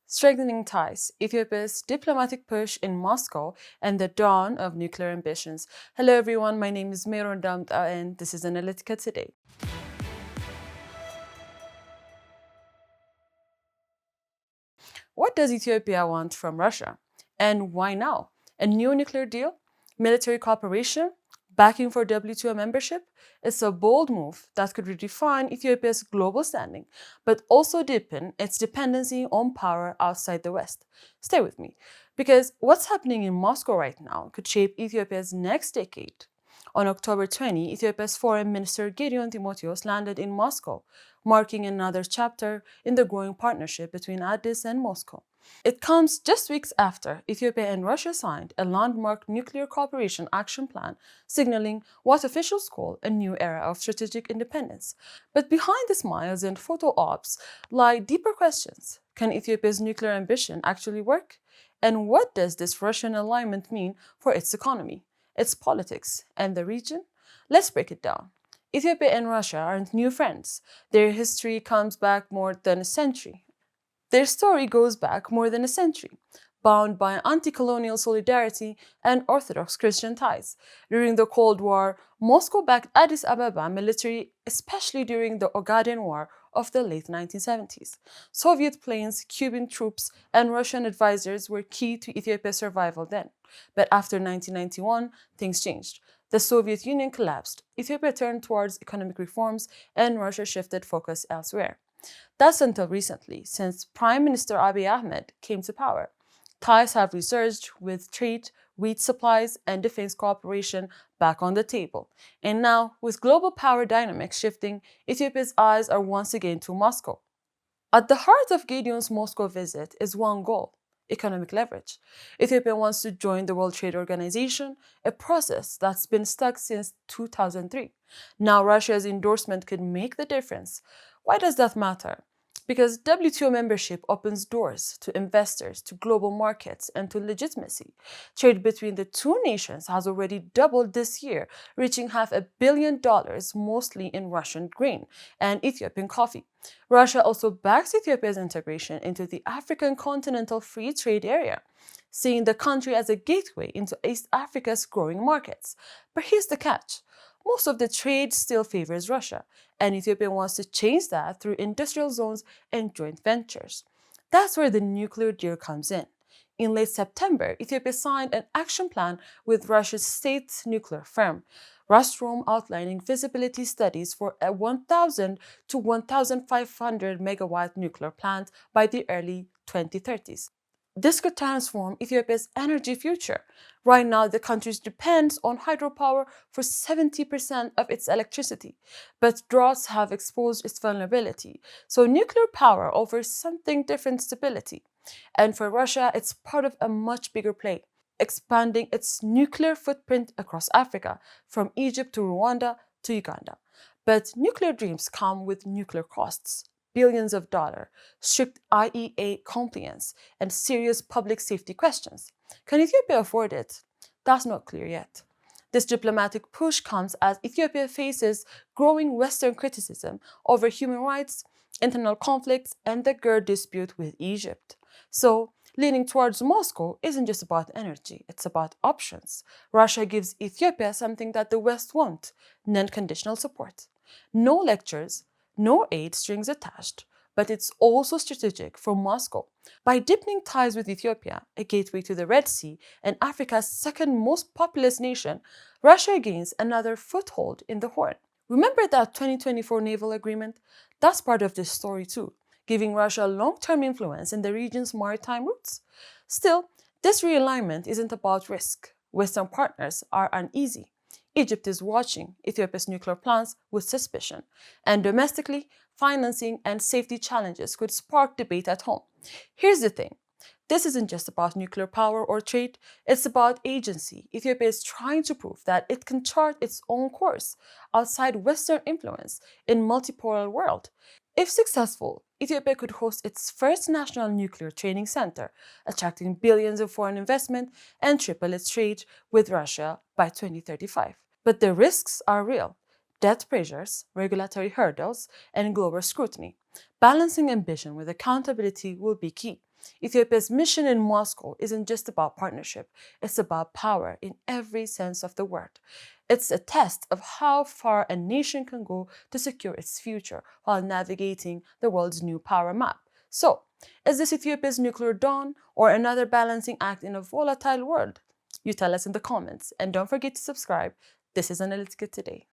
Strengthening ties, Ethiopia's diplomatic push in Moscow, and the dawn of nuclear ambitions. Hello everyone, my name is Meron Damta and this is Analytica Today. What does Ethiopia want from Russia? And why now? A new nuclear deal? Military cooperation? Backing for WTO membership? It's a bold move that could redefine Ethiopia's global standing, but also deepen its dependency on power outside the West. Stay with me, because what's happening in Moscow right now could shape Ethiopia's next decade. On October 20, Ethiopia's Foreign Minister Gideon Timotheos landed in Moscow, marking another chapter in the growing partnership between Addis and Moscow. It comes just weeks after Ethiopia and Russia signed a landmark nuclear cooperation action plan, signaling what officials call a new era of strategic independence. But behind the smiles and photo ops lie deeper questions. Can Ethiopia's nuclear ambition actually work? And what does this Russian alignment mean for its economy, its politics, and the region? Let's break it down. Ethiopia and Russia aren't new friends. Their history comes back more than a century. Their story goes back more than a century, bound by anti-colonial solidarity and Orthodox Christian ties. During the Cold War, Moscow backed Addis Ababa military, especially during the Ogaden War of the late 1970s. Soviet planes, Cuban troops, and Russian advisors were key to Ethiopia's survival then. But after 1991, things changed. The Soviet Union collapsed, Ethiopia turned towards economic reforms, and Russia shifted focus elsewhere. That's until recently, since Prime Minister Abiy Ahmed came to power. Ties have resurged with trade, wheat supplies, and defense cooperation back on the table. And now, with global power dynamics shifting, Ethiopia's eyes are once again to Moscow. At the heart of Gideon's Moscow visit is one goal: economic leverage. Ethiopia wants to join the World Trade Organization, a process that's been stuck since 2003. Now, Russia's endorsement could make the difference. Why does that matter? Because WTO membership opens doors to investors, to global markets, and to legitimacy. Trade between the two nations has already doubled this year, reaching $500 million, mostly in Russian grain and Ethiopian coffee. Russia also backs Ethiopia's integration into the African Continental Free Trade Area, seeing the country as a gateway into East Africa's growing markets. But here's the catch: most of the trade still favors Russia, and Ethiopia wants to change that through industrial zones and joint ventures. That's where the nuclear deal comes in. In late September, Ethiopia signed an action plan with Russia's state nuclear firm, Rostrum, outlining feasibility studies for a 1,000 to 1,500 megawatt nuclear plant by the early 2030s. This could transform Ethiopia's energy future. Right now, the country depends on hydropower for 70% of its electricity, but droughts have exposed its vulnerability. So nuclear power offers something different: stability. And for Russia, it's part of a much bigger play, expanding its nuclear footprint across Africa, from Egypt to Rwanda to Uganda. But nuclear dreams come with nuclear costs: billions of dollars, strict IEA compliance, and serious public safety questions. Can Ethiopia afford it? That's not clear yet. This diplomatic push comes as Ethiopia faces growing Western criticism over human rights, internal conflicts, and the GER dispute with Egypt. So, leaning towards Moscow isn't just about energy, it's about options. Russia gives Ethiopia something that the West wants: non-conditional support. No lectures, no aid strings attached, but it's also strategic for Moscow. By deepening ties with Ethiopia, a gateway to the Red Sea and Africa's second most populous nation, Russia gains another foothold in the Horn. Remember that 2024 naval agreement? That's part of this story too, giving Russia long-term influence in the region's maritime routes. Still, this realignment isn't about risk. Western partners are uneasy. Egypt is watching Ethiopia's nuclear plans with suspicion, and domestically, financing and safety challenges could spark debate at home. Here's the thing: this isn't just about nuclear power or trade, it's about agency. Ethiopia is trying to prove that it can chart its own course outside Western influence in a multipolar world. If successful, Ethiopia could host its first national nuclear training center, attracting billions of foreign investment and triple its trade with Russia by 2035. But the risks are real: debt pressures, regulatory hurdles, and global scrutiny. Balancing ambition with accountability will be key. Ethiopia's mission in Moscow isn't just about partnership, it's about power in every sense of the word. It's a test of how far a nation can go to secure its future while navigating the world's new power map. So, is this Ethiopia's nuclear dawn or another balancing act in a volatile world? You tell us in the comments, and don't forget to subscribe. This is Analytica Today.